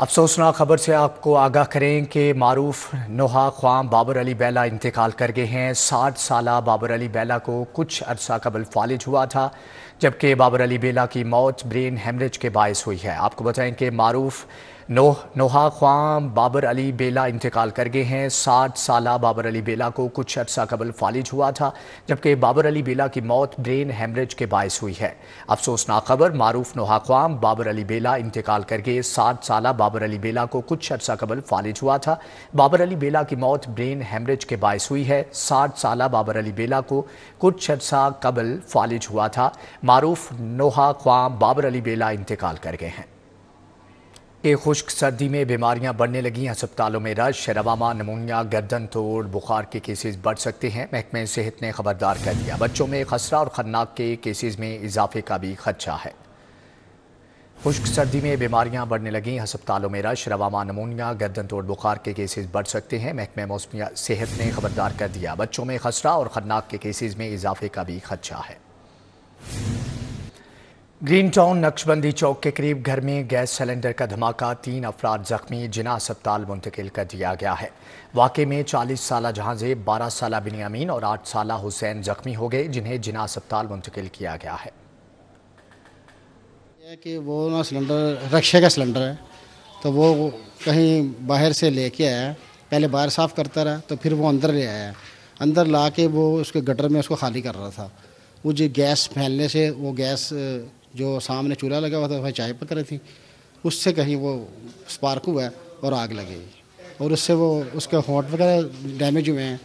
افسوسناک خبر سے آپ کو آگاہ کریں کہ معروف نوحہ خواں بابر علی بیلا انتقال کر گئے ہیں۔ 60 سالہ بابر علی بیلا کو کچھ عرصہ قبل فالج ہوا تھا، جبکہ بابر علی بیلا کی موت برین ہیمریج کے باعث ہوئی ہے۔ آپ کو بتائیں کہ معروف نوحہ خواں بابر علی بیلا انتقال کر گئے ہیں۔ 60 سالہ بابر علی بیلا کو کچھ عرصہ قبل فالج ہوا تھا، جبکہ بابر علی بیلا کی موت برین ہیمریج کے باعث ہوئی ہے۔ افسوسناک خبر، معروف نوحہ خواں بابر علی بیلا انتقال کر گئے۔ 60 سالہ بابر علی بیلا کو کچھ عرصہ قبل فالج ہوا تھا۔ بابر علی بیلا کی موت برین ہیمریج کے باعث ہوئی ہے۔ 60 سالہ بابر علی بیلا کو کچھ عرصہ قبل فالج ہوا تھا۔ معروف نوحہ خواں بابر علی بیلا انتقال کر گئے ہیں۔ کہ خشک سردی میں بیماریاں بڑھنے لگیں، ہسپتالوں میں رش، رواما، نمونیا، گردن توڑ بخار کے کیسز بڑھ سکتے ہیں۔ محکمہ صحت نے خبردار کر دیا، بچوں میں خسرہ اور خناق کے کیسز میں اضافے کا بھی خدشہ ہے۔ خشک سردی میں بیماریاں بڑھنے لگیں، ہسپتالوں میں رش، رواما، نمونیا، گردن توڑ بخار کے کیسز بڑھ سکتے ہیں۔ محکمہ موسمیاتی صحت نے خبردار کر دیا، بچوں میں خسرہ اور خناق کے کیسز میں اضافے کا بھی خدشہ ہے۔ گرین ٹاؤن نقشبندی چوک کے قریب گھر میں گیس سلنڈر کا دھماکہ، 3 افراد زخمی، جناح اسپتال منتقل کر دیا گیا ہے۔ واقعے میں 40 سالہ جہانزیب، 12 سالہ بنیامین اور 8 سالہ حسین زخمی ہو گئے، جنہیں جناح اسپتال منتقل کیا گیا ہے۔ یہ کہ وہ نا سلنڈر رکشے کا سلنڈر ہے، تو وہ کہیں باہر سے لے کے آیا، پہلے باہر صاف کرتا رہا تو پھر وہ اندر لے آیا، اندر لا کے وہ اس کے گٹر میں اس کو خالی کر رہا تھا۔ وہ جو گیس پھیلنے سے وہ گیس جو سامنے چولہا لگا ہوا تھا، وہ چائے پک رہی تھی، اس سے کہیں وہ اسپارک ہوا ہے اور آگ لگی، اور اس سے وہ اس کے ہونٹ وغیرہ ڈیمیج ہوئے ہیں،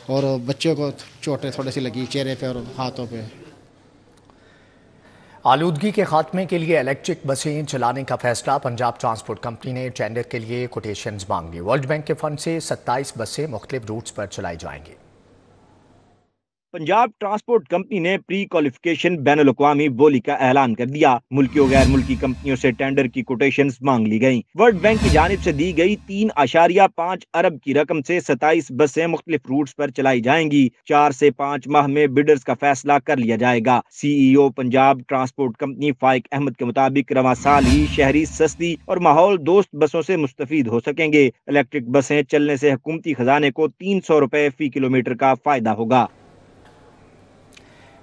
اور بچے کو چوٹیں تھوڑی سی لگی چہرے پہ اور ہاتھوں پہ۔ آلودگی کے خاتمے کے لیے الیکٹرک بسیں چلانے کا فیصلہ، پنجاب ٹرانسپورٹ کمپنی نے ٹینڈر کے لیے کوٹیشنز مانگ لی۔ ورلڈ بینک کے فنڈ سے 27 بسیں مختلف روٹس پر چلائی جائیں گی۔ پنجاب ٹرانسپورٹ کمپنی نے پری کوالیفیکیشن بین الاقوامی بولی کا اعلان کر دیا۔ ملکی و غیر ملکی کمپنیوں سے ٹینڈر کی کوٹیشنز مانگ لی گئیں۔ ورلڈ بینک کی جانب سے دی گئی 3.5 ارب کی رقم سے 27 بسیں مختلف روٹس پر چلائی جائیں گی۔ 4 سے 5 ماہ میں بڈرز کا فیصلہ کر لیا جائے گا۔ سی ای او پنجاب ٹرانسپورٹ کمپنی فائق احمد کے مطابق رواں سال ہی شہری سستی اور ماحول دوست بسوں سے مستفید ہو سکیں گے۔ الیکٹرک بسیں چلنے سے حکومتی خزانے کو 300 روپے فی کلومیٹر کا فائدہ ہوگا۔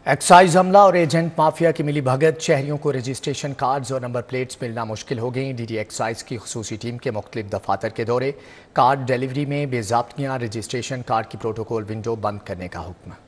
ایکسائز عملہ اور ایجنٹ مافیا کی ملی بھگت، شہریوں کو رجسٹریشن کارڈز اور نمبر پلیٹس ملنا مشکل ہو گئیں۔ ڈی ڈی ایکسائز کی خصوصی ٹیم کے مختلف دفاتر کے دورے، کارڈ ڈیلیوری میں بے ضابطگیاں، رجسٹریشن کارڈ کی پروٹوکول ونڈو بند کرنے کا حکم۔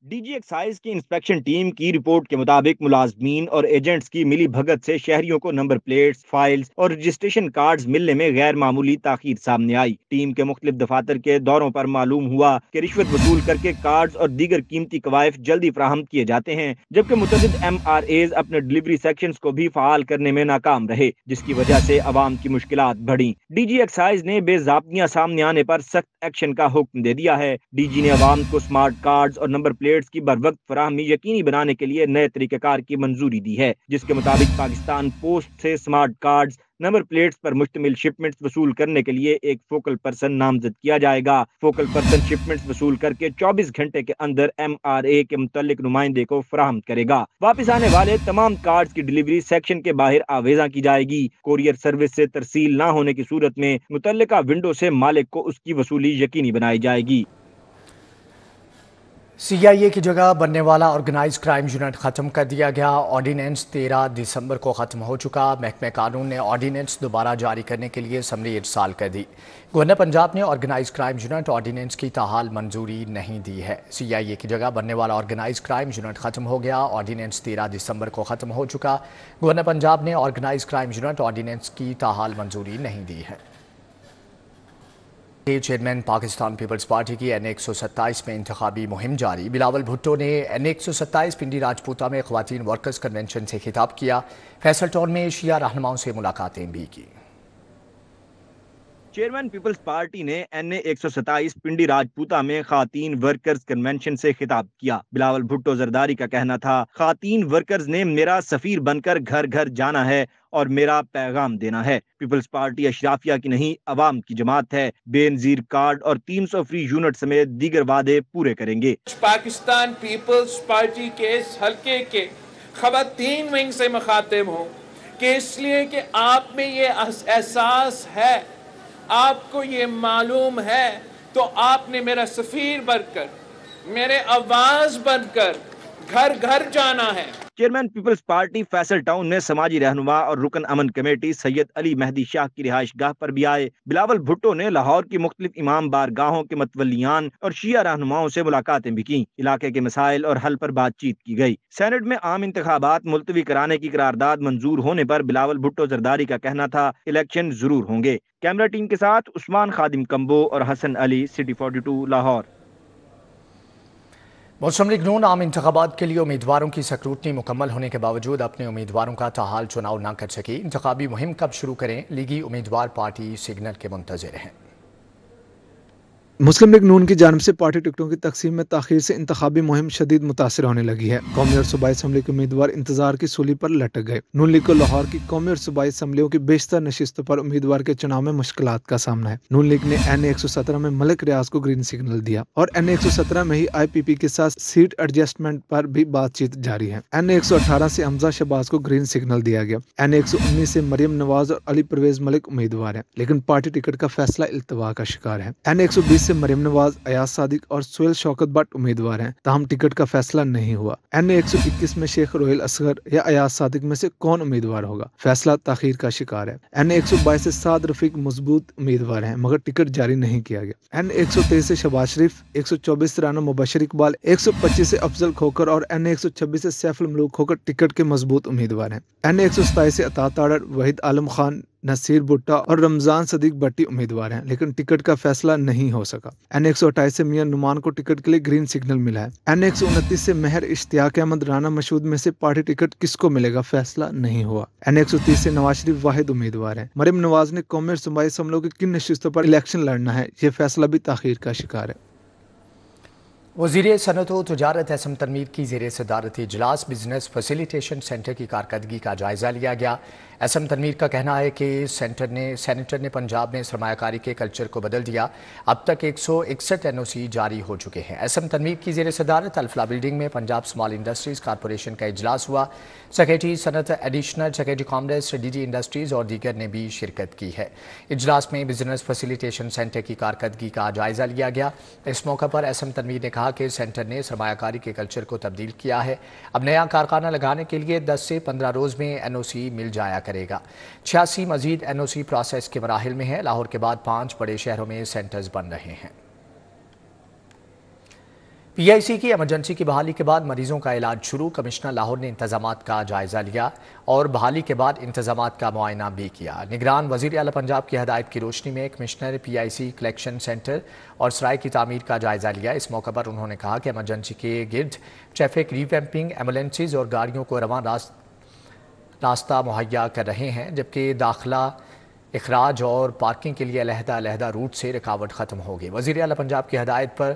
ڈی جی ایکسائز کی انسپیکشن ٹیم کی رپورٹ کے مطابق ملازمین اور ایجنٹس کی ملی بھگت سے شہریوں کو نمبر پلیٹس، فائلز اور رجسٹریشن کارڈز ملنے میں غیر معمولی تاخیر سامنے آئی۔ ٹیم کے مختلف دفاتر کے دوروں پر معلوم ہوا کہ رشوت وصول کر کے کارڈز اور دیگر قیمتی قوائف جلدی فراہم کیے جاتے ہیں، جبکہ متعدد ایم آر ایز اپنے ڈلیوری سیکشنز کو بھی فعال کرنے میں ناکام رہے، جس کی وجہ سے عوام کی مشکلات بڑھیں۔ ڈی جی ایکسائز نے بے ضابطگیاں سامنے آنے پر سخت ایکشن کا حکم دے دیا ہے۔ ڈی جی نے عوام کو سمارٹ کارڈز اور نمبر پلیٹس کی بر وقت فراہمی یقینی بنانے کے لیے نئے طریقہ کار کی منظوری دی ہے، جس کے مطابق پاکستان پوسٹ سے سمارٹ کارڈز، نمبر پلیٹس پر مشتمل شپمنٹس وصول کرنے کے لیے ایک فوکل پرسن نامزد کیا جائے گا۔ فوکل پرسن شپمنٹس وصول کر کے 24 گھنٹے کے اندر ایم آر اے کے متعلق نمائندے کو فراہم کرے گا۔ واپس آنے والے تمام کارڈز کی ڈلیوری سیکشن کے باہر آویزاں کی جائے گی۔ کوریئر سروس سے ترسیل نہ ہونے کی صورت میں متعلقہ ونڈو سے مالک کو اس کی وصولی یقینی بنائی جائے گی۔ سی آئی اے کی جگہ بننے والا آرگنائز کرائم یونٹ ختم کر دیا گیا۔ آرڈیننس 13 دسمبر کو ختم ہو چکا۔ محکمہ قانون نے آرڈیننس دوبارہ جاری کرنے کے لیے اسمبلی ارسال کر دی۔ گورنر پنجاب نے آرگنائز کرائم یونٹ آرڈیننس کی تاحال منظوری نہیں دی ہے۔ سی آئی اے کی جگہ بننے والا آرگنائز کرائم یونٹ ختم ہو گیا۔ آرڈیننس 13 دسمبر کو ختم ہو چکا۔ گورنر پنجاب نے آرگنائز کرائم یونٹ آرڈیننس کی تاحال منظوری نہیں دی ہے۔ چیئرمین پاکستان پیپلز پارٹی کی این 127 میں انتخابی مہم جاری۔ بلاول بھٹو نے این 127 پنڈی راجپوتہ میں خواتین ورکرز کنونشن سے خطاب کیا۔ فیصل ٹاؤن میں شیعہ رہنماؤں سے ملاقاتیں بھی کی۔ چیئرمین پیپلز پارٹی نے این اے 127 پنڈی راجپوتہ میں خواتین ورکرز کنونشن سے خطاب کیا۔ بلاول بھٹو زرداری کا کہنا تھا، خواتین ورکرز نے میرا سفیر بن کر گھر گھر جانا ہے اور میرا پیغام دینا ہے۔ پیپلز پارٹی اشرافیہ کی نہیں، عوام کی جماعت ہے۔ بے نظیر کارڈ اور 300 فری یونٹ سمیت دیگر وعدے پورے کریں گے۔ پاکستان پیپلز پارٹی کے اس حلقے کے خواتین ونگ سے مخاطب ہوں کہ اس لیے کہ آپ میں یہ احساس ہے, آپ کو یہ معلوم ہے, تو آپ نے میرا سفیر بن کر, میرے آواز بن کر گھر گھر جانا ہے. چیئرمین پیپلز پارٹی فیصل ٹاؤن میں سماجی رہنما اور رکن امن کمیٹی سید علی مہدی شاہ کی رہائش گاہ پر بھی آئے. بلاول بھٹو نے لاہور کی مختلف امام بارگاہوں کے متولیان اور شیعہ رہنماؤں سے ملاقاتیں بھی کی. علاقے کے مسائل اور حل پر بات چیت کی گئی. سینٹ میں عام انتخابات ملتوی کرانے کی قرارداد منظور ہونے پر بلاول بھٹو زرداری کا کہنا تھا الیکشن ضرور ہوں گے. کیمرہ ٹیم کے ساتھ عثمان خادم کمبو اور حسن علی, سٹی 42 لاہور. مسلم لیگ نون عام انتخابات کے لیے امیدواروں کی سکروٹنی مکمل ہونے کے باوجود اپنے امیدواروں کا تاحال چناؤ نہ کر سکی. انتخابی مہم کب شروع کریں, لیگی امیدوار پارٹی سگنل کے منتظر ہیں. مسلم لیگ نون کی جانب سے پارٹی ٹکٹوں کی تقسیم میں تاخیر سے انتخابی مہم شدید متاثر ہونے لگی ہے. قومی اور صوبائی اسمبلی کے امیدوار انتظار کی سولی پر لٹک گئے. نون لیگ کو لاہور کی قومی اور صوبائی اسمبلیوں کی بیشتر نشستوں پر امیدوار کے چناؤ میں مشکلات کا سامنا ہے. نون لیگ نے این اے 117 میں ملک ریاض کو گرین سگنل دیا اور این اے 117 میں ہی آئی پی پی کے ساتھ سیٹ ایڈجسٹمنٹ پر بھی بات چیت جاری ہے. این اے 118 سے حمزہ شہباز کو گرین سگنل دیا گیا. این اے 119 سے مریم نواز اور علی پرویز ملک امیدوار ہیں, لیکن پارٹی ٹکٹ کا فیصلہ التوا کا شکار ہے. این اے 120 سے مریم نواز, ایاز صادق اور سہیل شوکت بٹ امیدوار ہیں, تاہم ٹکٹ کا فیصلہ نہیں ہوا. این اے 121 میں شیخ روہیل اصغر یا ایاز صادق میں سے کون امیدوار ہوگا, فیصلہ تاخیر کا شکار ہے. این اے 122 سے سعد رفیق مضبوط امیدوار ہیں, مگر ٹکٹ جاری نہیں کیا گیا. این اے 123 سے شہباز شریف, 124 سے رانا مبشر اقبال, 125 سے افضل کھوکر اور این اے 126 سے سیف الملوک کھوکر ٹکٹ کے مضبوط امیدوار ہیں. این اے 127 سے عطا تاڑر, وحید عالم خان, نصیر بھٹا اور رمضان صدیق بٹی امیدوار ہیں, لیکن ٹکٹ کا فیصلہ نہیں ہو سکا. این اے 128 سے میاں نعمان کو ٹکٹ کے لیے گرین سگنل ملا ہے. این اے 129 سے مہر اشتیاق احمد, رانا مشہود میں سے پارٹی ٹکٹ کس کو ملے گا, فیصلہ نہیں ہوا. این اے 130 سے نواز شریف واحد امیدوار ہیں. مریم نواز نے قومی اور صوبائی اسمبلیوں کی کن نشستوں پر الیکشن لڑنا ہے, یہ فیصلہ بھی تاخیر کا شکار ہے. وزیر صنعت و تجارت احسن تنویر کی زیر صدارت اجلاس بزنس فیسیلیٹیشن سینٹر کی کارکردگی کا جائزہ لیا گیا. احسن تنویر کا کہنا ہے کہ سینیٹر نے پنجاب میں سرمایہ کاری کے کلچر کو بدل دیا. اب تک 161 این او سی جاری ہو چکے ہیں. احسن تنویر کی زیر صدارت الفلاح بلڈنگ میں پنجاب اسمال انڈسٹریز کارپوریشن کا اجلاس ہوا. سیکریٹری صنعت, additional secretary commerce, D G industries اور دیگر نے بھی شرکت کی ہے. اجلاس میں بزنس فیسیلیٹیشن سینٹر کی کارکردگی کا جائزہ لیا گیا. اس موقع پر احسن تنویر نے کہا کہ سینٹر نے سرمایہ کاری کے کلچر کو تبدیل کیا ہے. اب نیا کارخانہ لگانے کے لیے 10 سے 15 روز میں این او سی مل جایا کرے گا. 86 مزید این او سی پروسیس کے مراحل میں ہیں. لاہور کے بعد 5 بڑے شہروں میں سینٹرز بن رہے ہیں. پی آئی سی کی ایمرجنسی کی بحالی کے بعد مریضوں کا علاج شروع. کمشنر لاہور نے انتظامات کا جائزہ لیا اور بحالی کے بعد انتظامات کا معائنہ بھی کیا. نگران وزیر اعلیٰ پنجاب کی ہدایت کی روشنی میں کمشنر پی آئی سی کلیکشن سینٹر اور سرائے کی تعمیر کا جائزہ لیا. اس موقع پر انہوں نے کہا کہ ایمرجنسی کے گرد ٹریفک ریویمپنگ, ایمبولینسز اور گاڑیوں کو رواں راستہ مہیا کر رہے ہیں, جبکہ داخلہ, اخراج اور پارکنگ کے لیے علیحدہ روٹ سے رکاوٹ ختم ہوگی. وزیر اعلیٰ پنجاب کی ہدایت پر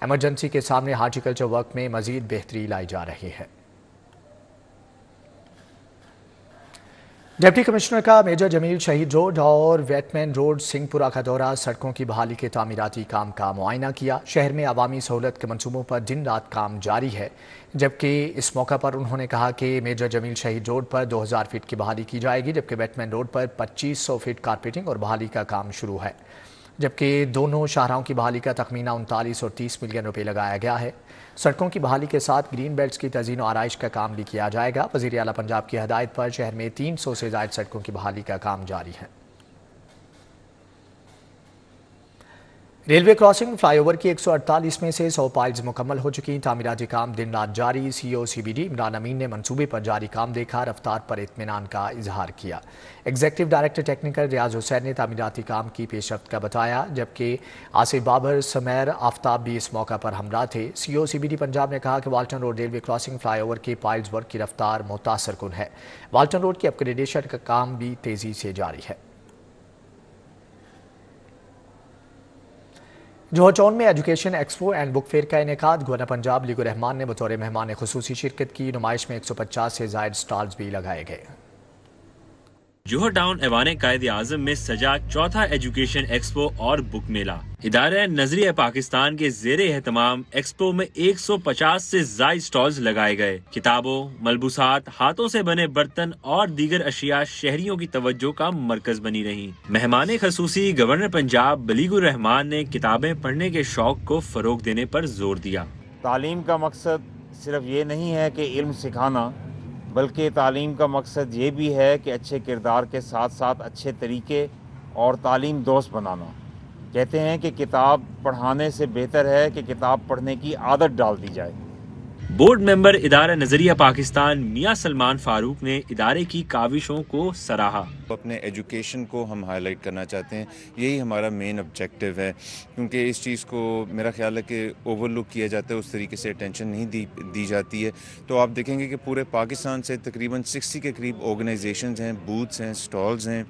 ایمرجنسی کے سامنے ہارٹیکلچر ورک میں مزید بہتری لائی جا رہی ہے. ڈپٹی کمشنر کا میجر جمیل شہید روڈ اور ویٹ مین روڈ سنگھ پورہ کا دورہ, سڑکوں کی بحالی کے تعمیراتی کام کا معائنہ کیا. شہر میں عوامی سہولت کے منصوبوں پر دن رات کام جاری ہے, جبکہ اس موقع پر انہوں نے کہا کہ میجر جمیل شہید روڈ پر 2000 فٹ کی بحالی کی جائے گی, جبکہ ویٹ مین روڈ پر 2500 فٹ کارپیٹنگ اور بحالی کا کام شروع ہے, جبکہ دونوں شاہراہوں کی بحالی کا تخمینہ 39 اور 30 ملین روپے لگایا گیا ہے. سڑکوں کی بحالی کے ساتھ گرین بیلٹس کی تزئین و آرائش کا کام بھی کیا جائے گا. وزیر اعلیٰ پنجاب کی ہدایت پر شہر میں 300 سے زائد سڑکوں کی بحالی کا کام جاری ہے. ریلوے کراسنگ فلائی اوور کی 148 میں سے 100 پائلز مکمل ہو چکی. تعمیراتی کام دن رات جاری. سی او سی بی ڈی عمران امین نے منصوبے پر جاری کام دیکھا, رفتار پر اطمینان کا اظہار کیا. ایگزیکٹو ڈائریکٹر ٹیکنیکل ریاض حسین نے تعمیراتی کام کی پیش رفت کا بتایا, جبکہ آصف بابر, سمیر, آفتاب بھی اس موقع پر ہمراہ تھے. سی او سی بی ڈی پنجاب نے کہا کہ Walton road railway crossing fly over کے پائلز ورک کی رفتار متاثر کن ہے. والٹن روڈ کی اپ گریڈیشن کا کام بھی تیزی سے جاری ہے. جوہر ٹاؤن میں education expo and book fair کا انعقاد. گورنر پنجاب لیگ الرحمان نے بطور مہمان خصوصی شرکت کی. نمائش میں 150 سے زائد سٹالز بھی لگائے گئے. جوہر ٹاؤن ایوان قائد اعظم میں سجا چوتھا ایجوکیشن ایکسپو اور بک میلہ۔ ادارہ نظریہ پاکستان کے زیر اہتمام ایکسپو میں 150 سے زائد سٹالز لگائے گئے۔ کتابوں، ملبوسات، ہاتھوں سے بنے برتن اور دیگر اشیاء شہریوں کی توجہ کا مرکز بنی رہیں۔ مہمان خصوصی گورنر پنجاب بلیغ الرحمان نے کتابیں پڑھنے کے شوق کو فروغ دینے پر زور دیا۔ تعلیم کا مقصد صرف یہ نہیں ہے کہ علم سکھانا، بلکہ تعلیم کا مقصد یہ بھی ہے کہ اچھے کردار کے ساتھ ساتھ اچھے طریقے اور تعلیم دوست بنانا۔ کہتے ہیں کہ کتاب پڑھانے سے بہتر ہے کہ کتاب پڑھنے کی عادت ڈال دی جائے۔ بورڈ ممبر ادارہ نظریہ پاکستان میاں سلمان فاروق نے ادارے کی کاوشوں کو سراہا۔ اپنے ایجوکیشن کو ہم ہائی لائٹ کرنا چاہتے ہیں، یہی ہمارا مین آبجیکٹو ہے، کیونکہ اس چیز کو میرا خیال ہے کہ اوور لک کیا جاتا ہے، اس طریقے سے اٹینشن نہیں دی جاتی ہے۔ تو آپ دیکھیں گے کہ پورے پاکستان سے تقریباً 60 کے قریب آرگنائزیشنز ہیں، بوتھس ہیں، سٹالز ہیں۔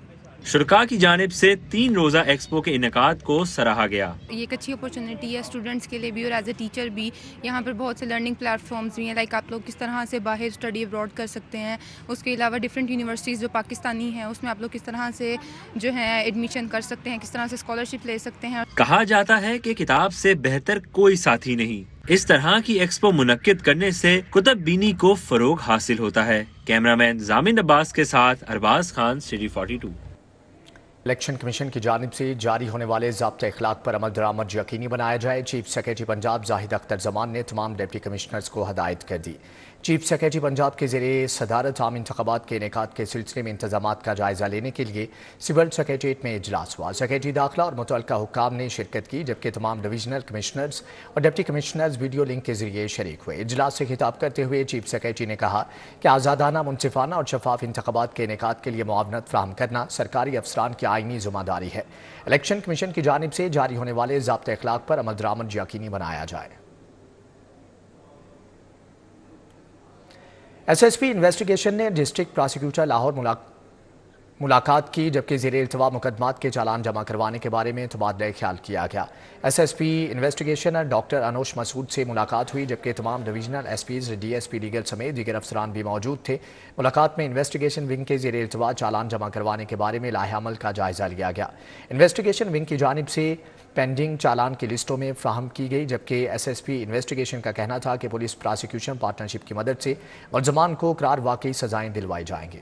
شرکاء کی جانب سے 3 روزہ ایکسپو کے انعقاد کو سراہا گیا۔ یہ ایک اچھی اپرچونٹی ہے اسٹوڈنٹس کے لیے بھی اور ایز اے ٹیچر بھی۔ یہاں پر بہت سے لرننگ پلیٹ فارمز بھی ہیں، لائک آپ لوگ کس طرح سے باہر اسٹڈی ابراڈ کر سکتے ہیں، اس کے علاوہ ڈفرینٹ یونیورسٹیز جو پاکستانی ہیں اس میں آپ لوگ کس طرح سے جو ہے ایڈمیشن کر سکتے ہیں، کس طرح سے اسکالرشپ لے سکتے ہیں۔ کہا جاتا ہے کہ کتاب سے بہتر کوئی ساتھی نہیں۔ اس طرح کی ایکسپو منعقد کرنے سے کتب بینی کو فروغ حاصل ہوتا ہے۔ کیمرامین زامن عباس کے ساتھ Arbaz Khan, city 42۔ Election commission کی جانب سے جاری ہونے والے ضابطۂ اخلاق پر عمل درآمد یقینی بنایا جائے۔ چیف سیکریٹری پنجاب زاہد اختر زمان نے تمام ڈپٹی کمشنرز کو ہدایت کر دی۔ چیف سیکریٹری پنجاب کے زیر صدارت عام انتخابات کے انعقاد کے سلسلے میں انتظامات کا جائزہ لینے کے لیے سول سیکریٹریٹ میں اجلاس ہوا۔ سیکریٹری داخلہ اور متعلقہ حکام نے شرکت کی، جبکہ تمام ڈویژنل کمشنرز اور ڈپٹی کمشنرز ویڈیو لنک کے ذریعے شریک ہوئے۔ اجلاس سے خطاب کرتے ہوئے چیف سیکریٹری نے کہا کہ آزادانہ، منصفانہ اور شفاف انتخابات کے انعقاد کے لیے معاونت فراہم کرنا سرکاری افسران کی آئینی ذمہ داری ہے۔ الیکشن کمیشن کی جانب سے جاری ہونے والے ضابطۂ اخلاق پر عمل درآمد یقینی بنایا جائے۔ ایس ایس پی انویسٹیگیشن نے ڈسٹرکٹ پراسیکیوٹر لاہور ملاقات کی، جبکہ زیر التوا مقدمات کے چالان جمع کروانے کے بارے میں تبادلہ خیال کیا گیا۔ S S P investigation doctor Anoosh Masood سے ملاقات ہوئی، جبکہ تمام divisional S Ps, D S P legal سمیت دیگر افسران بھی موجود تھے۔ ملاقات میں انویسٹیگیشن ونگ کے زیر التوا چالان جمع کروانے کے بارے میں لاحہ عمل کا جائزہ لیا گیا۔ انویسٹیگیشن ونگ کی جانب سے پینڈنگ چالان کی لسٹوں میں فراہم کی گئی، جبکہ ایس ایس پی انویسٹیگیشن کا کہنا تھا کہ پولیس پراسیکیوشن پارٹنرشپ کی مدد سے ملزمان کو قرار واقعی سزائیں دلوائی جائیں گی۔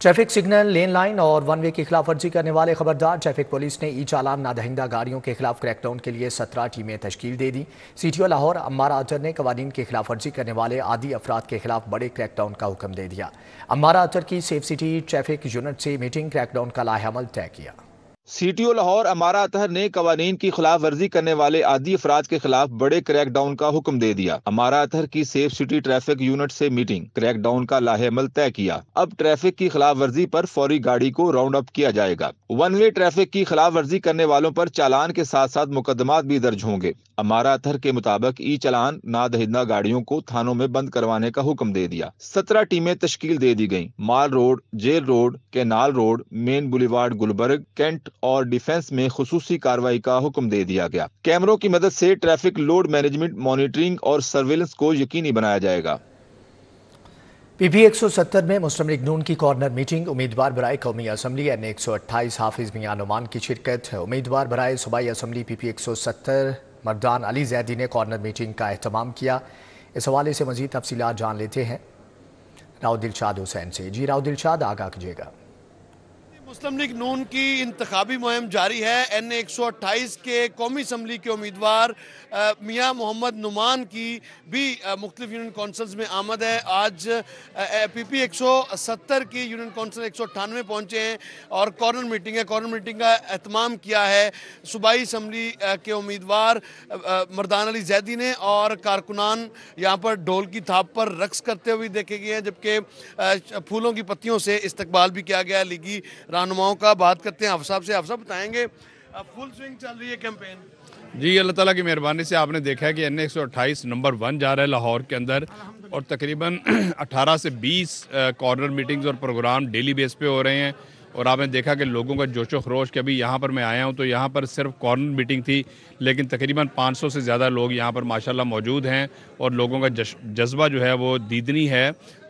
ٹریفک سگنل، لین لائن اور ون وے کی خلاف ورزی کرنے والے خبردار۔ ٹریفک پولیس نے ای چالان نادہندہ گاڑیوں کے خلاف کریک ڈاؤن کے لیے 17 ٹیمیں تشکیل دے دی۔ C T O Lahore Ammar Athar نے قوانین کی خلاف ورزی کرنے والے عادی افراد کے خلاف بڑے کریک ڈاؤن کا حکم دے دیا۔ عمار اطہر کی سیف سٹی ٹریفک یونٹ سے میٹنگ کریک ڈاؤن کا لاحہ عمل طے کیا۔ C T O Lahore Ammar Athar نے قوانین کی خلاف ورزی کرنے والے عادی افراد کے خلاف بڑے کریک ڈاؤن کا حکم دے دیا۔ عمار اطہر کی سیف سٹی ٹریفک یونٹ سے میٹنگ کریک ڈاؤن کا لاحہ عمل طے کیا۔ اب ٹریفک کی خلاف ورزی پر فوری گاڑی کو راؤنڈ اپ کیا جائے گا۔ ون وے ٹریفک کی خلاف ورزی کرنے والوں پر چالان کے ساتھ ساتھ مقدمات بھی درج ہوں گے۔ عمار اطہر کے مطابق ای چالان نادہندہ گاڑیوں کو تھانوں میں بند کروانے کا حکم دے دیا۔ 17 ٹیمیں تشکیل دے دی گئیں۔ Mall Road, Jail Road, Canal Road, Main Boulevard Gulberg, Cantt اور ڈیفنس میں خصوصی کارروائی کا حکم دے دیا گیا۔ کیمروں کی مدد سے ٹریفک لوڈ مینجمنٹ، مانیٹرنگ اور سرویلنس کو یقینی بنایا جائے گا۔ پی پی 170 میں مسلم لیگ نون کی کارنر میٹنگ، امیدوار برائے قومی اسمبلی این 128 حافظ میاں نعمان کی شرکت۔ امیدوار برائے صوبائی اسمبلی پی پی 170 مردان علی زیدی نے کارنر میٹنگ کا اہتمام کیا۔ اس حوالے سے مزید تفصیلات جان لیتے ہیں راؤ دلشاد حسین سے۔ جی راؤ دلشاد، آگاہ کیجیے گا۔ مسلم لیگ نون کی انتخابی مہم جاری ہے۔ این 128 کے قومی اسمبلی کے امیدوار میاں محمد نعمان کی بھی مختلف یونین کونسلز میں آمد ہے۔ آج پی پی 170 کی یونین کونسل 198 پہنچے ہیں اور کارنر میٹنگ ہے۔ کارنر میٹنگ کا اہتمام کیا ہے صوبائی اسمبلی کے امیدوار مردان علی زیدی نے، اور کارکنان یہاں پر ڈھول کی تھاپ پر رقص کرتے ہوئے دیکھے گئے ہیں، جبکہ پھولوں کی پتیوں سے استقبال بھی کیا گیا لیگی رہنماؤں کا۔ بات کرتے ہیں افصاح سے۔ افصاح بتائیں گے فل سوئنگ چل رہی ہے کیمپین؟ جی اللہ تعالیٰ کی مہربانی سے آپ نے دیکھا ہے کہ این 128 نمبر 1 جا رہا ہے لاہور کے اندر، اور تقریباً 18 سے 20 کارنر میٹنگز اور پروگرام ڈیلی بیس پہ ہو رہے ہیں۔ اور آپ نے دیکھا کہ لوگوں کا جوش و خروش، کہ ابھی یہاں پر میں آیا ہوں تو یہاں پر صرف کارنر میٹنگ تھی، لیکن تقریباً 500 سے زیادہ لوگ یہاں پر ماشاءاللہ موجود ہیں، اور لوگوں کا جذبہ جو ہے وہ دیدنی ہے۔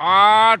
8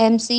MC,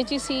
AGC